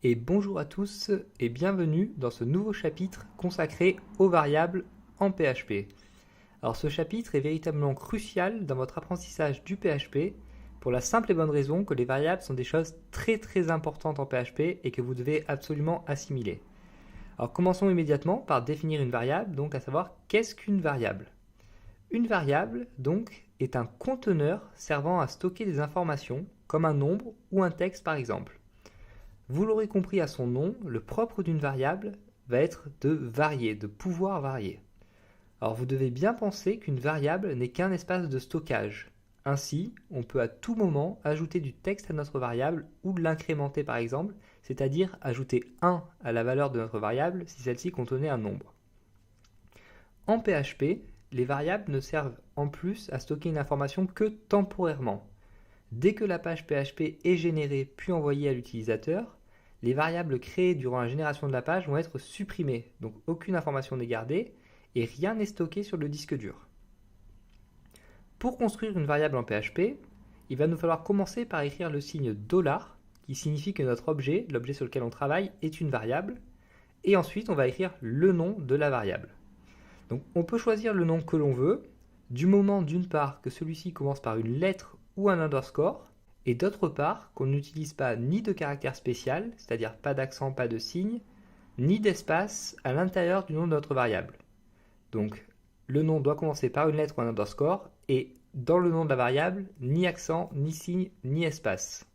Et bonjour à tous et bienvenue dans ce nouveau chapitre consacré aux variables en PHP. Alors ce chapitre est véritablement crucial dans votre apprentissage du PHP pour la simple et bonne raison que les variables sont des choses très importantes en PHP et que vous devez absolument assimiler. Alors commençons immédiatement par définir une variable, donc à savoir qu'est-ce qu'une variable. Une variable donc est un conteneur servant à stocker des informations comme un nombre ou un texte par exemple. Vous l'aurez compris à son nom, le propre d'une variable va être de varier, de pouvoir varier. Alors vous devez bien penser qu'une variable n'est qu'un espace de stockage. Ainsi, on peut à tout moment ajouter du texte à notre variable ou l'incrémenter par exemple, c'est-à-dire ajouter 1 à la valeur de notre variable si celle-ci contenait un nombre. En PHP, les variables ne servent en plus à stocker une information que temporairement. Dès que la page PHP est générée puis envoyée à l'utilisateur, les variables créées durant la génération de la page vont être supprimées, donc aucune information n'est gardée et rien n'est stocké sur le disque dur. Pour construire une variable en PHP, il va nous falloir commencer par écrire le signe $, qui signifie que notre objet, l'objet sur lequel on travaille, est une variable, et ensuite on va écrire le nom de la variable. Donc on peut choisir le nom que l'on veut, du moment d'une part que celui-ci commence par une lettre ou un underscore, et d'autre part qu'on n'utilise pas ni de caractère spécial, c'est-à-dire pas d'accent, pas de signe, ni d'espace à l'intérieur du nom de notre variable. Donc le nom doit commencer par une lettre ou un underscore, et dans le nom de la variable, ni accent, ni signe, ni espace.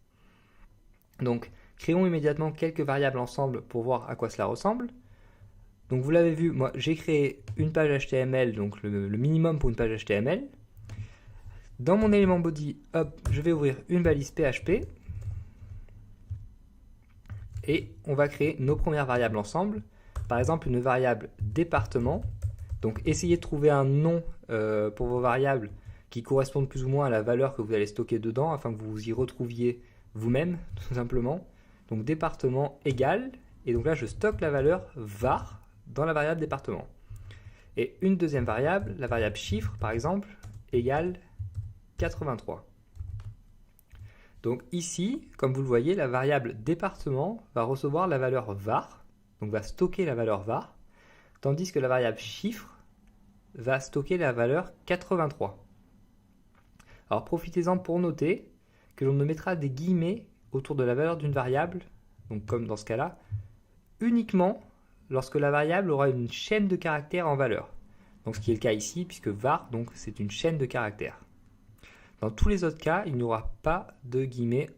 Donc créons immédiatement quelques variables ensemble pour voir à quoi cela ressemble. Donc vous l'avez vu, moi j'ai créé une page HTML, donc le minimum pour une page HTML. Dans mon élément body, hop, je vais ouvrir une balise PHP et on va créer nos premières variables ensemble. Par exemple, une variable département. Donc essayez de trouver un nom pour vos variables qui correspondent plus ou moins à la valeur que vous allez stocker dedans afin que vous vous y retrouviez vous-même, tout simplement. Donc département égale, et donc là je stocke la valeur var dans la variable département. Et une deuxième variable, la variable chiffre par exemple, égale 83. Donc ici, comme vous le voyez, la variable département va recevoir la valeur var, donc va stocker la valeur var, tandis que la variable chiffre va stocker la valeur 83. Alors profitez-en pour noter que l'on ne mettra des guillemets autour de la valeur d'une variable, donc comme dans ce cas-là, uniquement lorsque la variable aura une chaîne de caractères en valeur. Donc ce qui est le cas ici, puisque var, donc c'est une chaîne de caractères. Dans tous les autres cas, il n'y aura pas de guillemets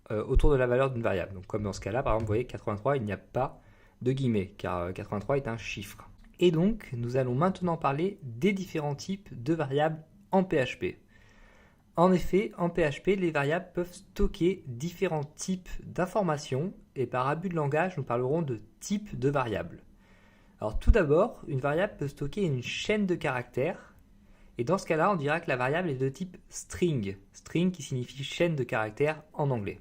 autour de la valeur d'une variable. Donc comme dans ce cas-là, par exemple, vous voyez 83, il n'y a pas de guillemets, car 83 est un chiffre. Et donc, nous allons maintenant parler des différents types de variables en PHP. En effet, en PHP, les variables peuvent stocker différents types d'informations, et par abus de langage, nous parlerons de types de variables. Alors tout d'abord, une variable peut stocker une chaîne de caractères, et dans ce cas-là, on dira que la variable est de type string, string qui signifie chaîne de caractères en anglais.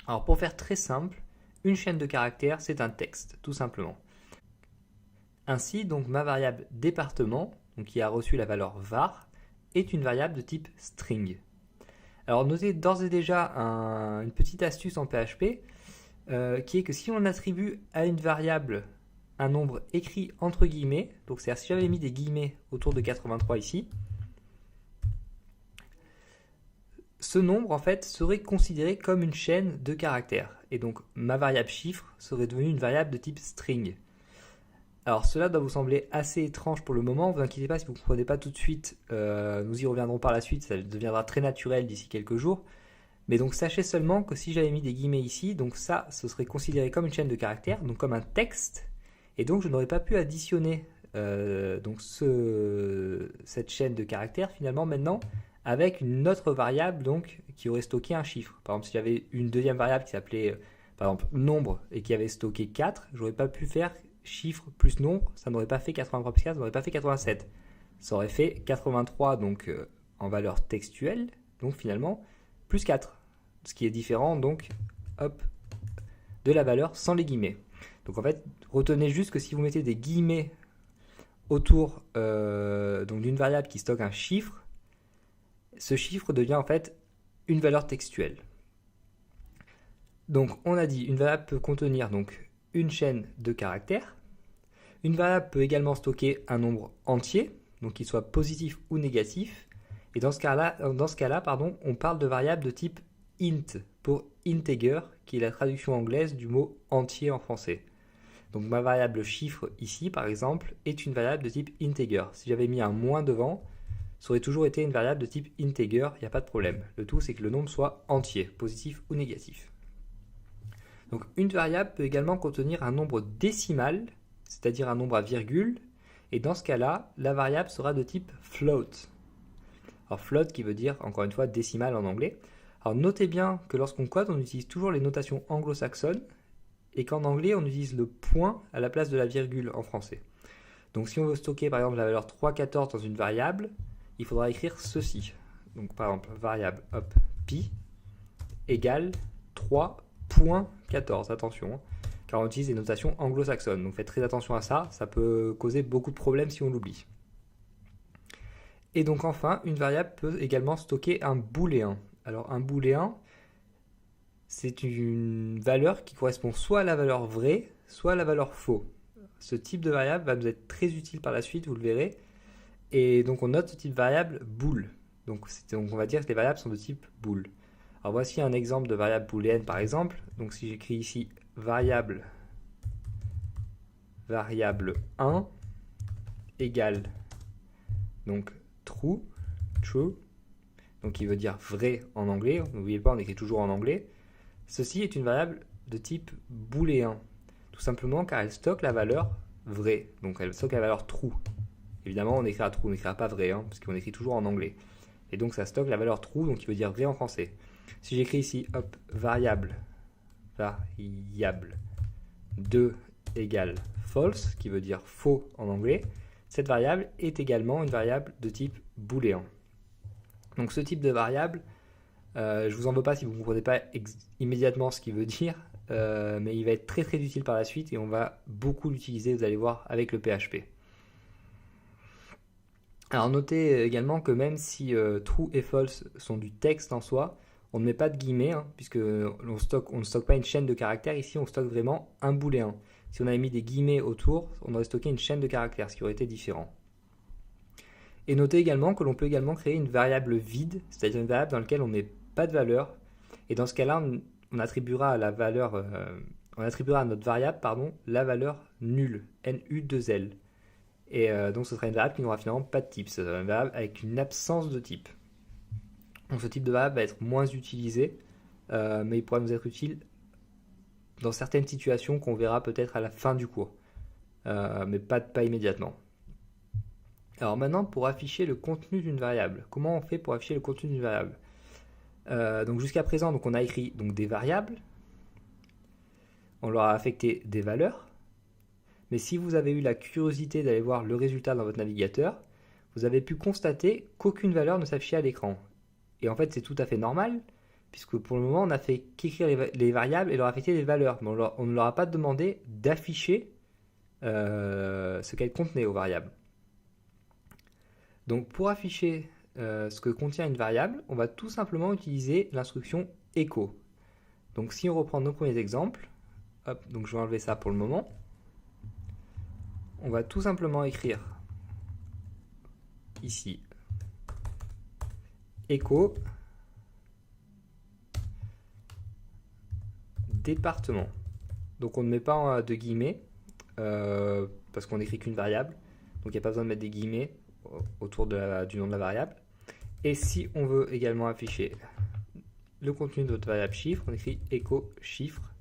Alors pour faire très simple, une chaîne de caractères, c'est un texte, tout simplement. Ainsi, donc ma variable département, donc qui a reçu la valeur var, est une variable de type string. Alors notez d'ores et déjà une petite astuce en PHP, qui est que si on attribue à une variable un nombre écrit entre guillemets, donc c'est-à-dire si j'avais mis des guillemets autour de 83 ici, ce nombre en fait serait considéré comme une chaîne de caractères, et donc ma variable chiffre serait devenue une variable de type string. Alors cela doit vous sembler assez étrange pour le moment, ne vous inquiétez pas si vous ne comprenez pas tout de suite, nous y reviendrons par la suite, ça deviendra très naturel d'ici quelques jours. Mais donc sachez seulement que si j'avais mis des guillemets ici, donc ça, ce serait considéré comme une chaîne de caractères, donc comme un texte, et donc je n'aurais pas pu additionner donc cette chaîne de caractères finalement maintenant avec une autre variable donc qui aurait stocké un chiffre. Par exemple, si j'avais une deuxième variable qui s'appelait par exemple nombre et qui avait stocké 4, j'aurais pas pu faire chiffre plus nombre, ça n'aurait pas fait 83 plus 4, ça n'aurait pas fait 87. Ça aurait fait 83 donc en valeur textuelle, donc finalement plus 4, ce qui est différent donc hop, de la valeur sans les guillemets. Donc en fait, retenez juste que si vous mettez des guillemets autour donc d'une variable qui stocke un chiffre, ce chiffre devient en fait une valeur textuelle. Donc on a dit une variable peut contenir donc une chaîne de caractères. Une variable peut également stocker un nombre entier, donc qu'il soit positif ou négatif. Et dans ce cas-là, on parle de variable de type int pour integer, qui est la traduction anglaise du mot entier en français. Donc ma variable chiffre ici, par exemple, est une variable de type integer. Si j'avais mis un moins devant, ça aurait toujours été une variable de type integer, il n'y a pas de problème. Le tout, c'est que le nombre soit entier, positif ou négatif. Donc une variable peut également contenir un nombre décimal, c'est-à-dire un nombre à virgule, et dans ce cas-là, la variable sera de type float. Alors float qui veut dire, encore une fois, décimal en anglais. Alors notez bien que lorsqu'on code, on utilise toujours les notations anglo-saxonnes, et qu'en anglais, on utilise le point à la place de la virgule en français. Donc si on veut stocker par exemple la valeur 3,14 dans une variable, il faudra écrire ceci. Donc par exemple, variable pi égale 3.14. Attention, car on utilise des notations anglo-saxonnes. Donc faites très attention à ça, ça peut causer beaucoup de problèmes si on l'oublie. Et donc enfin, une variable peut également stocker un booléen. Alors un booléen, c'est une valeur qui correspond soit à la valeur vraie, soit à la valeur faux. Ce type de variable va nous être très utile par la suite, vous le verrez. Et donc on note ce type variable bool. Donc on va dire que les variables sont de type bool. Alors voici un exemple de variable booléenne par exemple. Donc si j'écris ici variable 1 égale donc true, donc qui veut dire vrai en anglais. N'oubliez pas, on écrit toujours en anglais. Ceci est une variable de type booléen, tout simplement car elle stocke la valeur vraie, donc elle stocke la valeur true. Évidemment, on écrira true, on n'écrira pas vrai, parce qu'on écrit toujours en anglais. Et donc ça stocke la valeur true, donc qui veut dire vrai en français. Si j'écris ici, hop, variable 2 égale false, qui veut dire faux en anglais, cette variable est également une variable de type booléen. Donc ce type de variable, je vous en veux pas si vous ne comprenez pas immédiatement ce qu'il veut dire, mais il va être très très utile par la suite et on va beaucoup l'utiliser, vous allez voir, avec le PHP. Alors notez également que même si true et false sont du texte en soi, on ne met pas de guillemets, puisque on ne stocke pas une chaîne de caractères, ici on stocke vraiment un booléen. Si on avait mis des guillemets autour, on aurait stocké une chaîne de caractères, ce qui aurait été différent. Et notez également que l'on peut également créer une variable vide, c'est-à-dire une variable dans laquelle on met pas de valeur, et dans ce cas-là, on attribuera à notre variable la valeur nulle, NU2L. Et donc ce sera une variable qui n'aura finalement pas de type, ce sera une variable avec une absence de type. Donc ce type de variable va être moins utilisé, mais il pourra nous être utile dans certaines situations qu'on verra peut-être à la fin du cours, mais pas immédiatement. Alors maintenant, pour afficher le contenu d'une variable, comment on fait pour afficher le contenu d'une variable ? Donc jusqu'à présent, donc on a écrit donc, des variables, on leur a affecté des valeurs, mais si vous avez eu la curiosité d'aller voir le résultat dans votre navigateur, vous avez pu constater qu'aucune valeur ne s'affichait à l'écran. Et en fait, c'est tout à fait normal, puisque pour le moment, on n'a fait qu'écrire les variables et leur affecter des valeurs, mais on ne leur a pas demandé d'afficher ce qu'elles contenaient aux variables. Donc pour afficher ce que contient une variable, on va tout simplement utiliser l'instruction echo. Donc si on reprend nos premiers exemples, hop, donc je vais enlever ça pour le moment, on va tout simplement écrire ici echo département. Donc on ne met pas de guillemets parce qu'on n'écrit qu'une variable, donc il n'y a pas besoin de mettre des guillemets autour du nom de la variable. Et si on veut également afficher le contenu de notre variable chiffre, on écrit echo chiffre.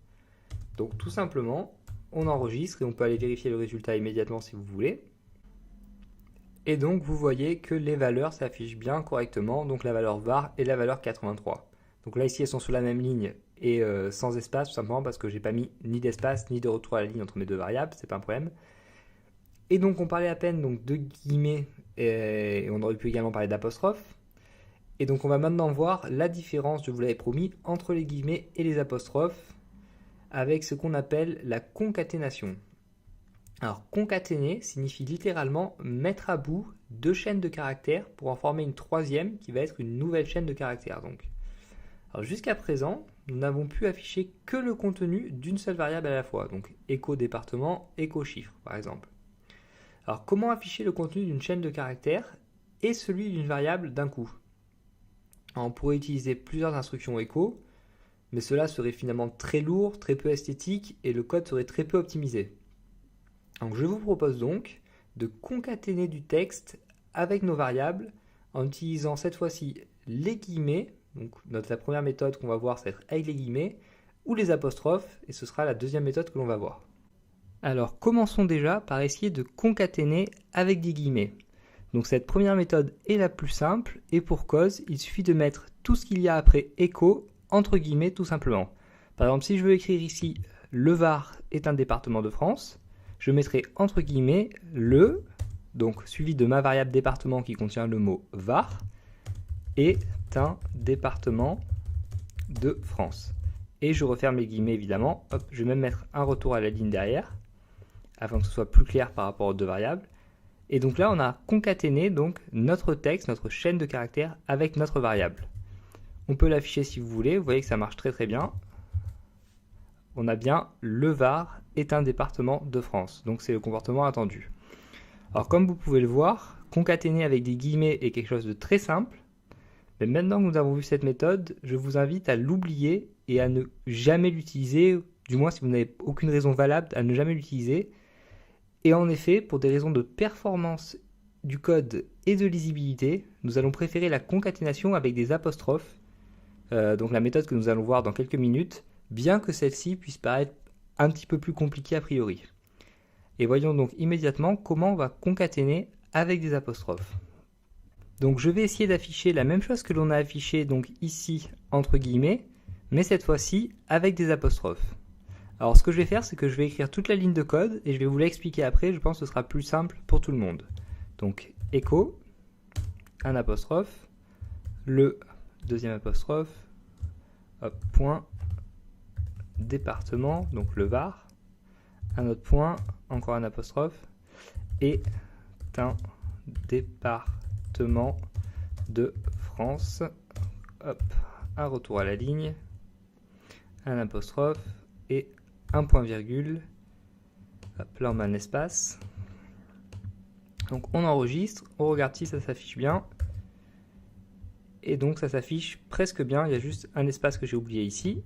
Donc tout simplement, on enregistre et on peut aller vérifier le résultat immédiatement si vous voulez. Et donc vous voyez que les valeurs s'affichent bien correctement, donc la valeur var et la valeur 83. Donc là ici elles sont sur la même ligne et sans espace, tout simplement parce que j'ai pas mis ni d'espace ni de retour à la ligne entre mes deux variables, c'est pas un problème. Et donc on parlait à peine donc, de guillemets et on aurait pu également parler d'apostrophes. Et donc on va maintenant voir la différence, je vous l'avais promis, entre les guillemets et les apostrophes avec ce qu'on appelle la concaténation. Alors concaténer signifie littéralement mettre à bout deux chaînes de caractères pour en former une troisième qui va être une nouvelle chaîne de caractères. Donc. Alors jusqu'à présent, nous n'avons pu afficher que le contenu d'une seule variable à la fois, donc écho département, écho chiffre par exemple. Alors comment afficher le contenu d'une chaîne de caractères et celui d'une variable d'un coup? Alors, on pourrait utiliser plusieurs instructions écho, mais cela serait finalement très lourd, très peu esthétique et le code serait très peu optimisé. Donc je vous propose donc de concaténer du texte avec nos variables en utilisant cette fois-ci les guillemets, donc la première méthode qu'on va voir c'est être avec les guillemets, ou les apostrophes, et ce sera la deuxième méthode que l'on va voir. Alors commençons déjà par essayer de concaténer avec des guillemets. Donc cette première méthode est la plus simple, et pour cause, il suffit de mettre tout ce qu'il y a après écho entre guillemets tout simplement. Par exemple, si je veux écrire ici « Le Var est un département de France », je mettrai entre guillemets le, donc suivi de ma variable département qui contient le mot Var, est un département de France. Et je referme les guillemets évidemment. Hop, je vais même mettre un retour à la ligne derrière, afin que ce soit plus clair par rapport aux deux variables. Et donc là, on a concaténé donc notre texte, notre chaîne de caractères avec notre variable. On peut l'afficher si vous voulez, vous voyez que ça marche très très bien. On a bien le Var est un département de France, donc c'est le comportement attendu. Alors comme vous pouvez le voir, concaténer avec des guillemets est quelque chose de très simple, mais maintenant que nous avons vu cette méthode, je vous invite à l'oublier et à ne jamais l'utiliser, du moins si vous n'avez aucune raison valable, à ne jamais l'utiliser. Et en effet, pour des raisons de performance du code et de lisibilité, nous allons préférer la concaténation avec des apostrophes, donc la méthode que nous allons voir dans quelques minutes, bien que celle-ci puisse paraître un petit peu plus compliquée a priori. Et voyons donc immédiatement comment on va concaténer avec des apostrophes. Donc je vais essayer d'afficher la même chose que l'on a affiché donc ici entre guillemets, mais cette fois-ci avec des apostrophes. Alors ce que je vais faire, c'est que je vais écrire toute la ligne de code et je vais vous l'expliquer après, je pense que ce sera plus simple pour tout le monde. Donc écho, un apostrophe, le deuxième apostrophe, hop, point, département, donc le Var, un autre point, encore un apostrophe, et un département de France, hop, un retour à la ligne, un apostrophe, et un point virgule, hop, là on met un espace, donc on enregistre, on regarde si ça s'affiche bien, et donc ça s'affiche presque bien, il y a juste un espace que j'ai oublié ici,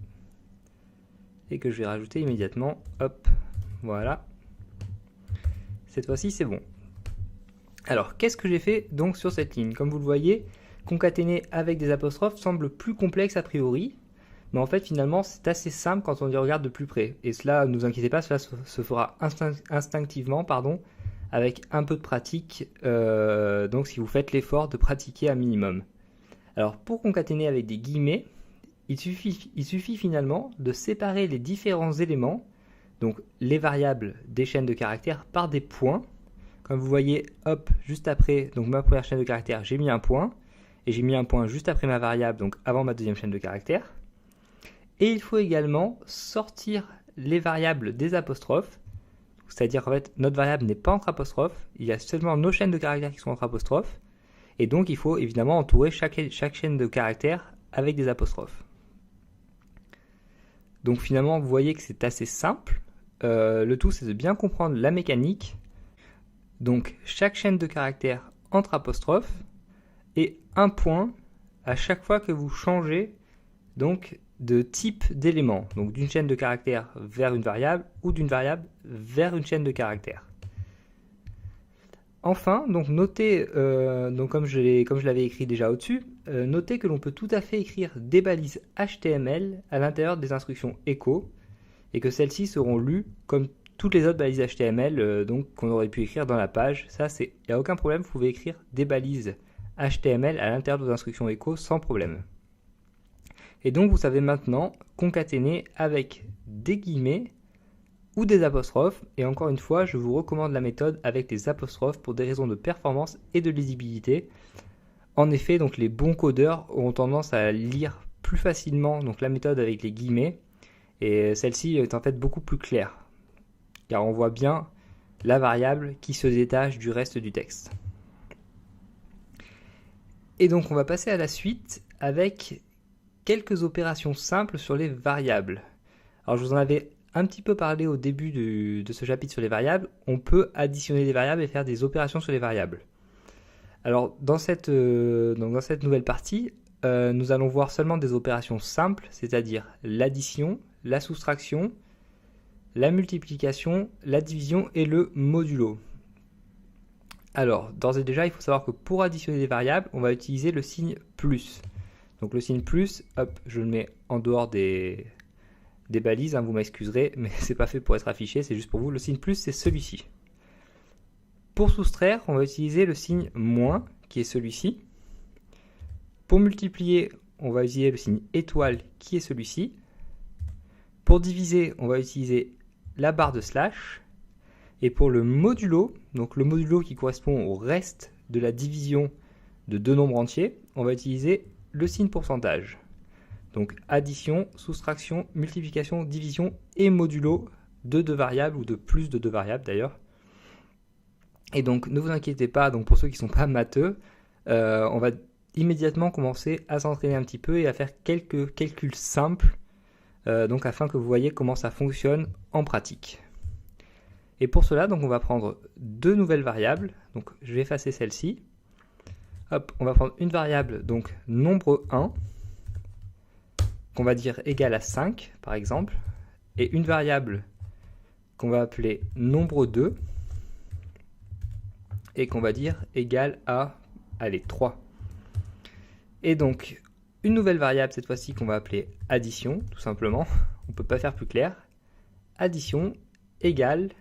et que je vais rajouter immédiatement, hop, voilà, cette fois-ci c'est bon. Alors qu'est-ce que j'ai fait donc sur cette ligne? Comme vous le voyez, concaténer avec des apostrophes semble plus complexe a priori, mais en fait finalement c'est assez simple quand on y regarde de plus près, et cela, ne vous inquiétez pas, cela se fera instinctivement, avec un peu de pratique, donc si vous faites l'effort de pratiquer un minimum. Alors pour concaténer avec des guillemets, il suffit finalement de séparer les différents éléments, donc les variables des chaînes de caractères, par des points. Comme vous voyez, hop, juste après donc ma première chaîne de caractères, j'ai mis un point, et j'ai mis un point juste après ma variable, donc avant ma deuxième chaîne de caractères. Et il faut également sortir les variables des apostrophes, c'est-à-dire qu'en fait notre variable n'est pas entre apostrophes, il y a seulement nos chaînes de caractères qui sont entre apostrophes, et donc il faut évidemment entourer chaque chaîne de caractères avec des apostrophes. Donc finalement vous voyez que c'est assez simple, le tout c'est de bien comprendre la mécanique. Donc chaque chaîne de caractères entre apostrophes et un point à chaque fois que vous changez donc de type d'élément, donc d'une chaîne de caractères vers une variable ou d'une variable vers une chaîne de caractères. Enfin, donc notez, donc comme je l'avais écrit déjà au-dessus, notez que l'on peut tout à fait écrire des balises HTML à l'intérieur des instructions echo et que celles-ci seront lues comme toutes les autres balises HTML donc qu'on aurait pu écrire dans la page. Ça, il n'y a aucun problème, vous pouvez écrire des balises HTML à l'intérieur de vos instructions echo sans problème. Et donc vous savez maintenant concaténer avec des guillemets ou des apostrophes, et encore une fois je vous recommande la méthode avec les apostrophes pour des raisons de performance et de lisibilité. En effet, donc les bons codeurs auront tendance à lire plus facilement donc la méthode avec les guillemets, et celle-ci est en fait beaucoup plus claire, car on voit bien la variable qui se détache du reste du texte. Et donc on va passer à la suite avec quelques opérations simples sur les variables. Alors je vous en avais un petit peu parlé au début de ce chapitre sur les variables. On peut additionner des variables et faire des opérations sur les variables. Alors dans cette nouvelle partie, nous allons voir seulement des opérations simples, c'est-à-dire l'addition, la soustraction, la multiplication, la division et le modulo. Alors, d'ores et déjà, il faut savoir que pour additionner des variables, on va utiliser le signe plus. Donc le signe plus, hop, je le mets en dehors des balises, hein, vous m'excuserez, mais c'est pas fait pour être affiché, c'est juste pour vous. Le signe plus, c'est celui-ci. Pour soustraire, on va utiliser le signe moins, qui est celui-ci. Pour multiplier, on va utiliser le signe étoile, qui est celui-ci. Pour diviser, on va utiliser la barre de slash. Et pour le modulo, donc le modulo qui correspond au reste de la division de deux nombres entiers, on va utiliser le signe pourcentage. Donc addition, soustraction, multiplication, division et modulo de deux variables ou de plus de deux variables d'ailleurs. Et donc ne vous inquiétez pas, donc pour ceux qui ne sont pas matheux, on va immédiatement commencer à s'entraîner un petit peu et à faire quelques calculs simples, donc afin que vous voyez comment ça fonctionne en pratique. Et pour cela, donc on va prendre deux nouvelles variables. Donc je vais effacer celle-ci. Hop, on va prendre une variable, donc nombre 1, qu'on va dire égal à 5 par exemple, et une variable qu'on va appeler nombre 2, et qu'on va dire égal à, allez, 3. Et donc une nouvelle variable cette fois-ci qu'on va appeler addition, tout simplement. On ne peut pas faire plus clair. Addition égale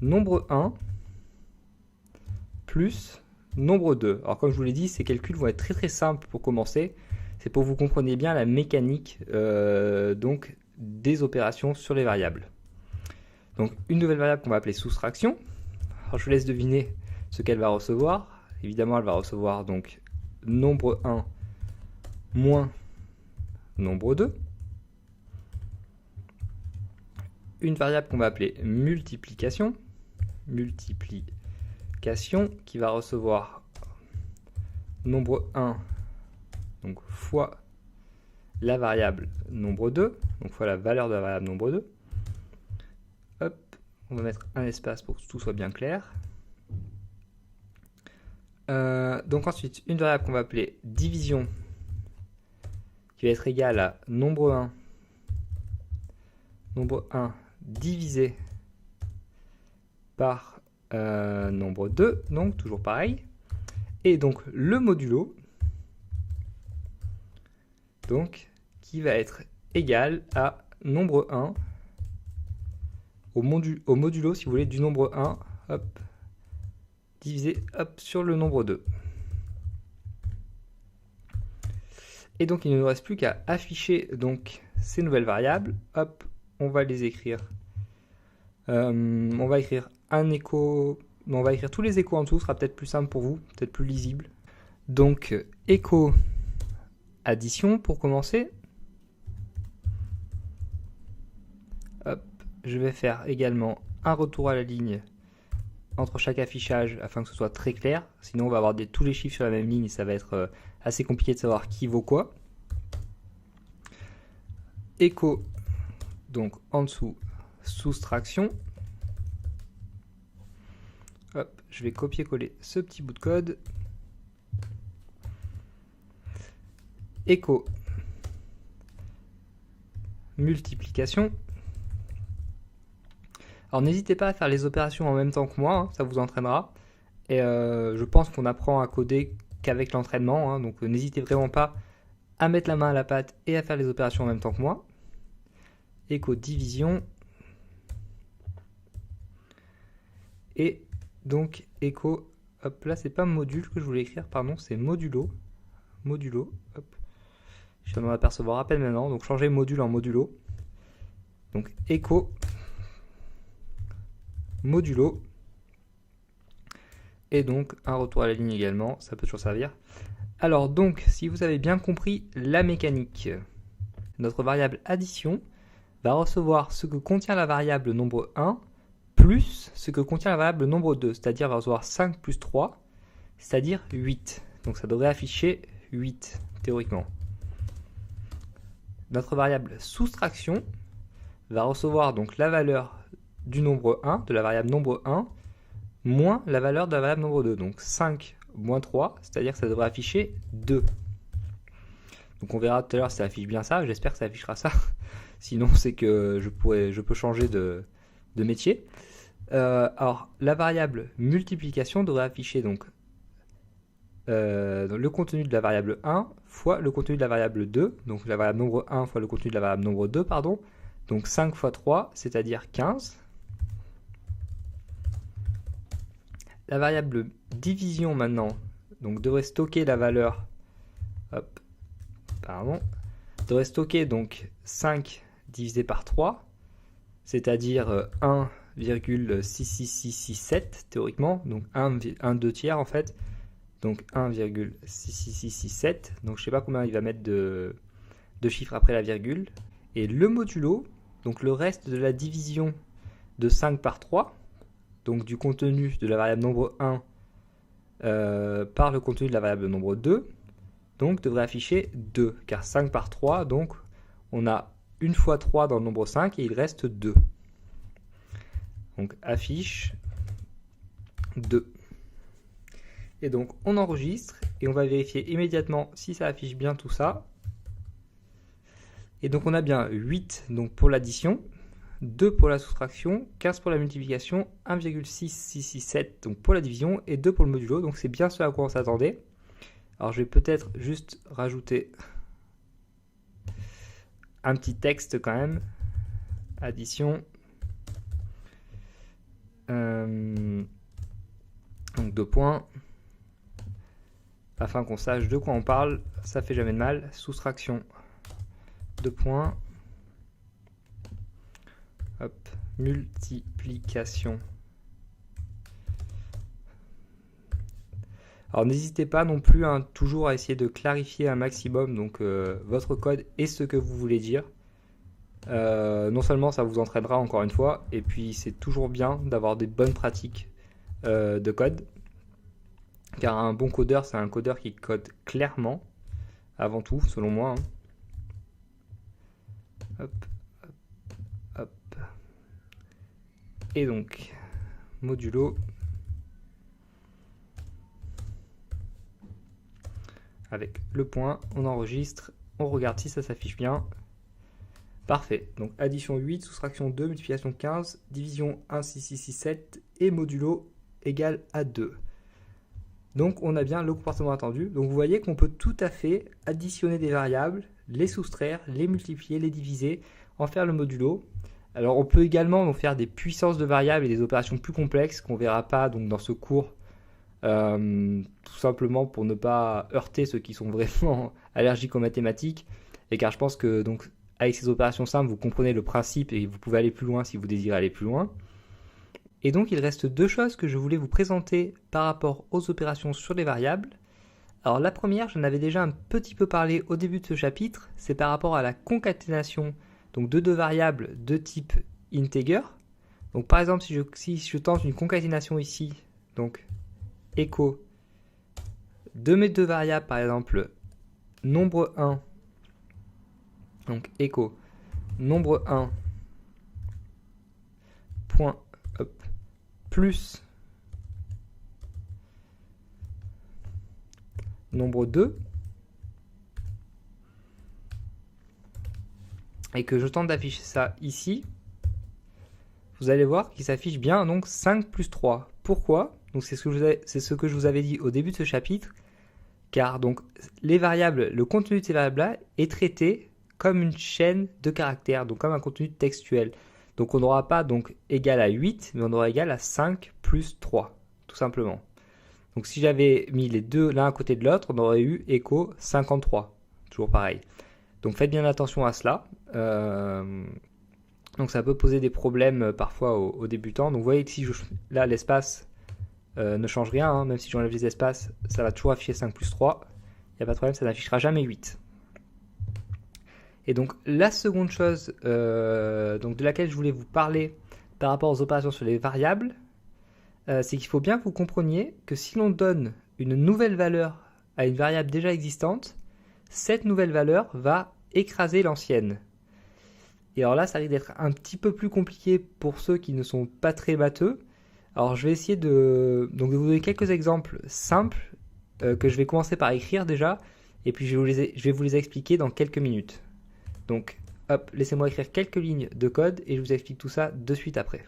nombre 1 plus nombre 2. Alors comme je vous l'ai dit, ces calculs vont être très très simples pour commencer. C'est pour que vous compreniez bien la mécanique donc des opérations sur les variables. Donc une nouvelle variable qu'on va appeler soustraction. Alors je vous laisse deviner ce qu'elle va recevoir. Évidemment, elle va recevoir donc nombre 1 moins nombre 2. Une variable qu'on va appeler multiplication. Multiplication qui va recevoir nombre 1 donc fois la variable nombre 2, donc fois la valeur de la variable nombre 2. Hop, on va mettre un espace pour que tout soit bien clair. Donc ensuite, une variable qu'on va appeler division qui va être égale à nombre 1 divisé par nombre 2, donc toujours pareil. Et donc le modulo, donc, qui va être égal à nombre 1 au modulo, si vous voulez, du nombre 1, hop, divisé hop, sur le nombre 2. Et donc il ne nous reste plus qu'à afficher donc ces nouvelles variables. Hop, on va les écrire. On va écrire un écho. On va écrire tous les échos en dessous, ce sera peut-être plus simple pour vous, peut-être plus lisible. Donc écho addition pour commencer. Hop, je vais faire également un retour à la ligne entre chaque affichage afin que ce soit très clair. Sinon on va avoir tous les chiffres sur la même ligne et ça va être assez compliqué de savoir qui vaut quoi. Écho, donc en dessous, soustraction. Hop, je vais copier-coller ce petit bout de code. Écho, multiplication. Alors n'hésitez pas à faire les opérations en même temps que moi, hein, ça vous entraînera. Et je pense qu'on apprend à coder qu'avec l'entraînement, hein, donc n'hésitez vraiment pas à mettre la main à la pâte et à faire les opérations en même temps que moi. Écho division. Et donc écho, hop là c'est pas module que je voulais écrire, pardon, c'est modulo. Modulo, hop. Je viens de m'en apercevoir à peine maintenant, donc changer module en modulo. Donc écho modulo. Et donc un retour à la ligne également, ça peut toujours servir. Alors donc, si vous avez bien compris la mécanique, notre variable addition va recevoir ce que contient la variable nombre 1 plus ce que contient la variable nombre 2, c'est-à-dire va recevoir 5 plus 3, c'est-à-dire 8. Donc ça devrait afficher 8 théoriquement. notre variable soustraction va recevoir donc la valeur du nombre 1, de la variable nombre 1, moins la valeur de la variable nombre 2. Donc 5 moins 3, c'est-à-dire que ça devrait afficher 2. Donc on verra tout à l'heure si ça affiche bien ça, j'espère que ça affichera ça. Sinon c'est que je peux changer de métier. Alors la variable multiplication devrait afficher donc le contenu de la variable 1 fois le contenu de la variable 2, donc la variable nombre 1 fois le contenu de la variable nombre 2, pardon. Donc 5 fois 3, c'est-à-dire 15. La variable division maintenant donc, devrait stocker la valeur, devrait stocker donc 5 divisé par 3, c'est-à-dire 1,66667 théoriquement, donc 1 2 tiers en fait, donc 1,66667, donc je ne sais pas combien il va mettre de chiffres après la virgule, et le modulo, donc le reste de la division de 5 par 3, donc du contenu de la variable nombre 1 par le contenu de la variable nombre 2, donc devrait afficher 2, car 5 par 3, donc on a une fois 3 dans le nombre 5 et il reste 2. Donc affiche 2. Et donc on enregistre et on va vérifier immédiatement si ça affiche bien tout ça. Et donc on a bien 8 donc pour l'addition, 2 pour la soustraction, 15 pour la multiplication, 1,6667 donc pour la division et 2 pour le modulo. Donc c'est bien ce à quoi on s'attendait. Alors je vais peut-être juste rajouter un petit texte quand même. Addition. Donc 2 points. Afin qu'on sache de quoi on parle, ça fait jamais de mal. Soustraction. 2 points. Hop. Multiplication. Alors n'hésitez pas non plus toujours à essayer de clarifier un maximum donc, votre code et ce que vous voulez dire. Non seulement ça vous entraînera encore une fois, et puis c'est toujours bien d'avoir des bonnes pratiques de code. Car un bon codeur, c'est un codeur qui code clairement, avant tout, selon moi. Hop, hop, hop. Et donc, modulo. Avec le point, on enregistre, on regarde si ça s'affiche bien. Parfait. Donc addition 8, soustraction 2, multiplication 15, division 1,6667 et modulo égale à 2. Donc on a bien le comportement attendu. Donc vous voyez qu'on peut tout à fait additionner des variables, les soustraire, les multiplier, les diviser, en faire le modulo. Alors on peut également donc, faire des puissances de variables et des opérations plus complexes qu'on ne verra pas donc, dans ce cours. Tout simplement pour ne pas heurter ceux qui sont vraiment allergiques aux mathématiques, et car je pense que donc avec ces opérations simples vous comprenez le principe et vous pouvez aller plus loin si vous désirez aller plus loin. Et donc il reste deux choses que je voulais vous présenter par rapport aux opérations sur les variables. Alors la première, j'en avais déjà un petit peu parlé au début de ce chapitre, c'est par rapport à la concaténation donc de deux variables de type integer. Donc par exemple si je tente une concaténation ici, donc écho de mes deux variables, par exemple nombre 1, donc écho nombre 1 point plus nombre 2, et que je tente d'afficher ça ici, vous allez voir qu'il s'affiche bien donc 5 plus 3. Pourquoi ? Donc c'est ce que je vous avais dit au début de ce chapitre, car donc les variables, le contenu de ces variables-là est traité comme une chaîne de caractères, donc comme un contenu textuel. Donc on n'aura pas donc égal à 8, mais on aura égal à 5 plus 3, tout simplement. Donc si j'avais mis les deux l'un à côté de l'autre, on aurait eu écho 53, toujours pareil. Donc faites bien attention à cela. Donc ça peut poser des problèmes parfois aux débutants. Donc vous voyez que si là l'espace ne change rien, hein, même si j'enlève les espaces, ça va toujours afficher 5 plus 3. Il n'y a pas de problème, ça n'affichera jamais 8. Et donc la seconde chose donc de laquelle je voulais vous parler par rapport aux opérations sur les variables, c'est qu'il faut bien que vous compreniez que si l'on donne une nouvelle valeur à une variable déjà existante, cette nouvelle valeur va écraser l'ancienne. Et alors là, ça risque d'être un petit peu plus compliqué pour ceux qui ne sont pas très matheux. Alors je vais essayer de vous donner quelques exemples simples que je vais commencer par écrire déjà, et puis je vais vous les expliquer dans quelques minutes. Donc hop, laissez-moi écrire quelques lignes de code et je vous explique tout ça de suite après.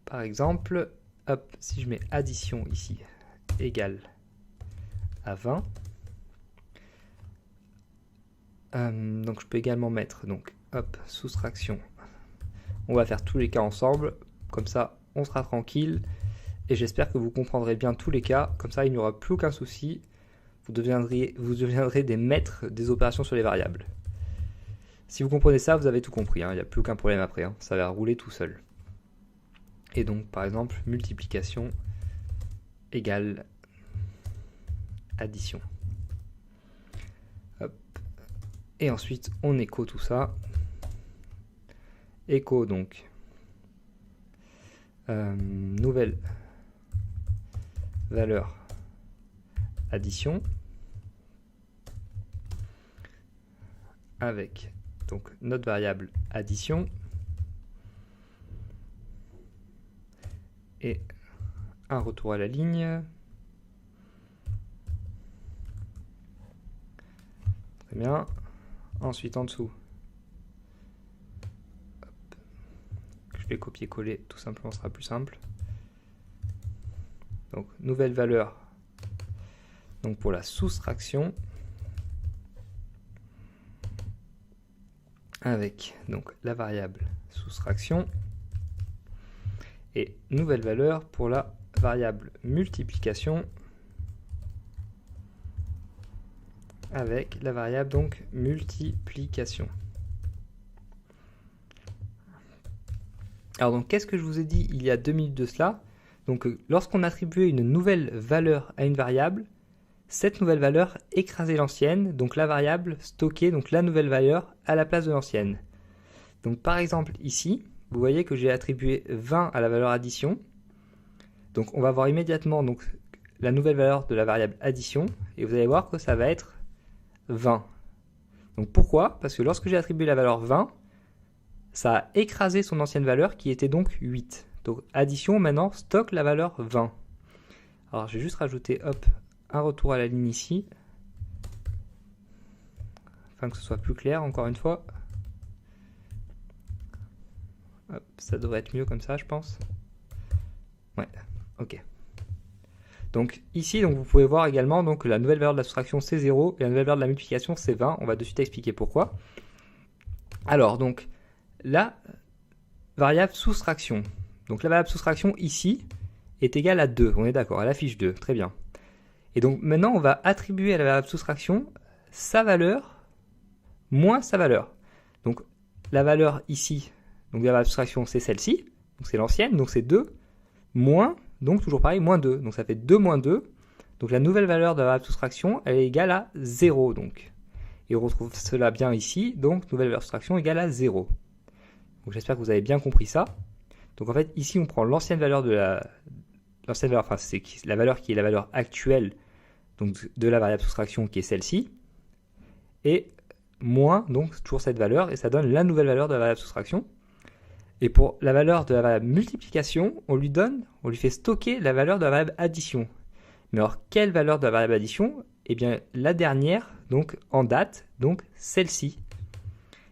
Par exemple, hop, si je mets addition ici égale à 20, donc je peux également mettre donc hop, soustraction. On va faire tous les cas ensemble, comme ça on sera tranquille et j'espère que vous comprendrez bien tous les cas, comme ça il n'y aura plus aucun souci, vous deviendrez des maîtres des opérations sur les variables. Si vous comprenez ça, vous avez tout compris, il n'y a plus aucun problème après, ça va rouler tout seul. Et donc par exemple multiplication égale addition. Hop. Et ensuite on écho tout ça. Écho donc nouvelle valeur addition avec donc notre variable addition et un retour à la ligne. Très bien. Ensuite en dessous, hop, je vais copier-coller, tout simplement, ce sera plus simple. Donc nouvelle valeur donc pour la soustraction avec donc la variable soustraction et nouvelle valeur pour la variable multiplication avec la variable donc multiplication. Alors donc qu'est-ce que je vous ai dit il y a 2 minutes de cela? Donc lorsqu'on attribuait une nouvelle valeur à une variable, cette nouvelle valeur écrasait l'ancienne, donc la variable stockait donc la nouvelle valeur à la place de l'ancienne. Donc par exemple ici, vous voyez que j'ai attribué 20 à la valeur addition. Donc on va voir immédiatement donc la nouvelle valeur de la variable addition et vous allez voir que ça va être 20. Donc pourquoi? Parce que lorsque j'ai attribué la valeur 20, ça a écrasé son ancienne valeur qui était donc 8. Donc addition maintenant stocke la valeur 20. Alors je vais juste rajouter hop, un retour à la ligne ici, afin que ce soit plus clair encore une fois. Hop, ça devrait être mieux comme ça je pense. Ouais, ok. Donc ici donc, vous pouvez voir également donc, la nouvelle valeur de la soustraction c'est 0 et la nouvelle valeur de la multiplication c'est 20. On va de suite expliquer pourquoi. Alors donc la variable soustraction. Donc la variable soustraction ici est égale à 2. On est d'accord, elle affiche 2. Très bien. Et donc maintenant on va attribuer à la variable soustraction sa valeur moins sa valeur. Donc la valeur ici, donc la variable soustraction c'est celle-ci, donc c'est l'ancienne, donc c'est 2, moins, donc toujours pareil, moins 2. Donc ça fait 2 moins 2. Donc la nouvelle valeur de la variable soustraction elle est égale à 0 donc. Et on retrouve cela bien ici, donc nouvelle valeur de soustraction égale à 0. Donc j'espère que vous avez bien compris ça. Donc en fait ici on prend l'ancienne valeur de l'ancienne valeur, enfin c'est la valeur qui est la valeur actuelle donc de la variable soustraction qui est celle-ci, et moins donc toujours cette valeur, et ça donne la nouvelle valeur de la variable soustraction. Et pour la valeur de la variable multiplication, on lui fait stocker la valeur de la variable addition. Mais alors quelle valeur de la variable addition? Eh bien la dernière, donc en date, donc celle-ci.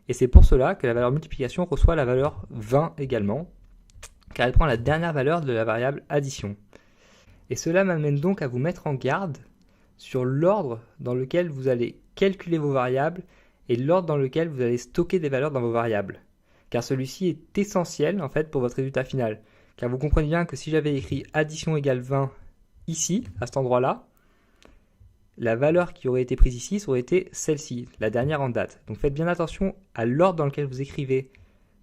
Et c'est pour cela que la valeur multiplication reçoit la valeur 20 également, car elle prend la dernière valeur de la variable addition. Et cela m'amène donc à vous mettre en garde sur l'ordre dans lequel vous allez calculer vos variables et l'ordre dans lequel vous allez stocker des valeurs dans vos variables. Car celui-ci est essentiel en fait pour votre résultat final. Car vous comprenez bien que si j'avais écrit addition égale 20 ici, à cet endroit-là, la valeur qui aurait été prise ici, ça aurait été celle-ci, la dernière en date. Donc faites bien attention à l'ordre dans lequel vous écrivez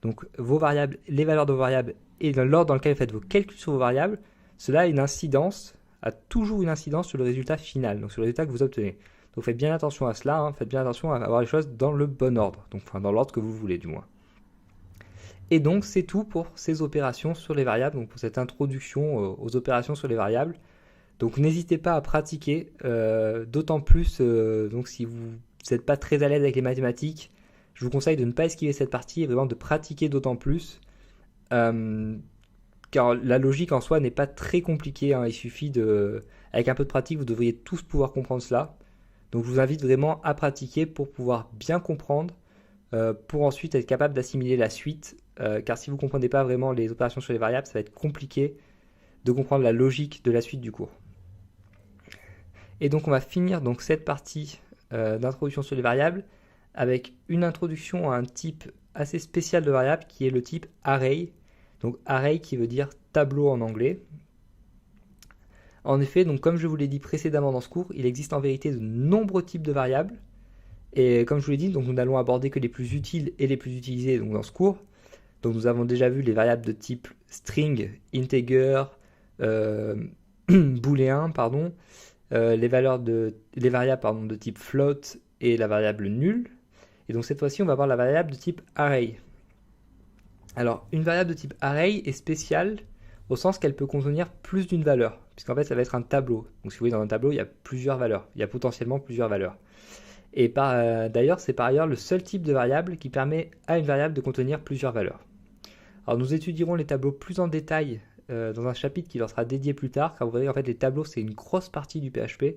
donc vos variables, les valeurs de vos variables et dans l'ordre dans lequel vous faites vos calculs sur vos variables. Cela a toujours une incidence sur le résultat final, donc sur le résultat que vous obtenez. Donc faites bien attention à cela, faites bien attention à avoir les choses dans le bon ordre, donc enfin, dans l'ordre que vous voulez du moins. Et donc c'est tout pour ces opérations sur les variables, donc pour cette introduction aux opérations sur les variables. Donc n'hésitez pas à pratiquer, d'autant plus donc si vous n'êtes pas très à l'aise avec les mathématiques, je vous conseille de ne pas esquiver cette partie et vraiment de pratiquer d'autant plus. Car la logique en soi n'est pas très compliquée, hein. Il suffit avec un peu de pratique, vous devriez tous pouvoir comprendre cela. Donc je vous invite vraiment à pratiquer pour pouvoir bien comprendre, pour ensuite être capable d'assimiler la suite. Car si vous ne comprenez pas vraiment les opérations sur les variables, ça va être compliqué de comprendre la logique de la suite du cours. Et donc on va finir donc cette partie d'introduction sur les variables avec une introduction à un type assez spécial de variable qui est le type array. Donc array qui veut dire tableau en anglais. En effet, donc comme je vous l'ai dit précédemment dans ce cours, il existe en vérité de nombreux types de variables. Et comme je vous l'ai dit, donc nous n'allons aborder que les plus utiles et les plus utilisés donc dans ce cours. Donc nous avons déjà vu les variables de type string, integer, booléen, pardon, les variables de type float et la variable null. Et donc cette fois-ci, on va voir la variable de type array. Alors, une variable de type array est spéciale au sens qu'elle peut contenir plus d'une valeur, puisqu'en fait, ça va être un tableau. Donc, si vous voyez dans un tableau, il y a plusieurs valeurs. Il y a potentiellement plusieurs valeurs. Et d'ailleurs, c'est par ailleurs le seul type de variable qui permet à une variable de contenir plusieurs valeurs. Alors, nous étudierons les tableaux plus en détail dans un chapitre qui leur sera dédié plus tard, car vous voyez, en fait, les tableaux, c'est une grosse partie du PHP.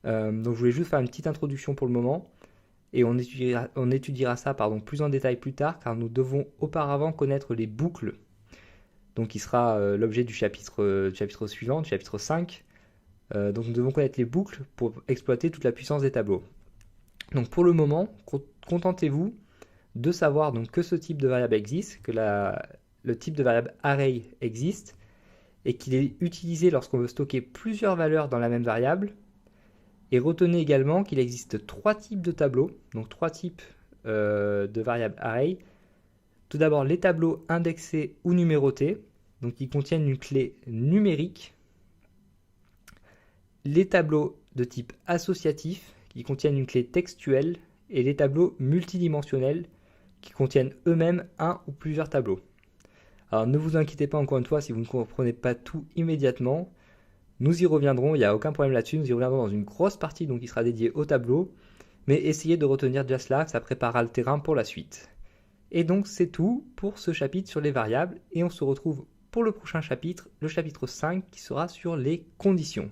Donc, je voulais juste faire une petite introduction pour le moment. Et on étudiera ça plus en détail plus tard, car nous devons auparavant connaître les boucles, donc qui sera l'objet du chapitre suivant, du chapitre 5. Donc nous devons connaître les boucles pour exploiter toute la puissance des tableaux. Donc pour le moment, contentez-vous de savoir donc, que ce type de variable existe, que le type de variable array existe, et qu'il est utilisé lorsqu'on veut stocker plusieurs valeurs dans la même variable. Et retenez également qu'il existe trois types de tableaux, donc trois types de variables array. Tout d'abord, les tableaux indexés ou numérotés, donc qui contiennent une clé numérique. Les tableaux de type associatif, qui contiennent une clé textuelle. Et les tableaux multidimensionnels, qui contiennent eux-mêmes un ou plusieurs tableaux. Alors ne vous inquiétez pas encore une fois si vous ne comprenez pas tout immédiatement. Nous y reviendrons, il n'y a aucun problème là-dessus, nous y reviendrons dans une grosse partie donc qui sera dédiée au tableau, mais essayez de retenir déjà cela, ça préparera le terrain pour la suite. Et donc c'est tout pour ce chapitre sur les variables, et on se retrouve pour le prochain chapitre, le chapitre 5 qui sera sur les conditions.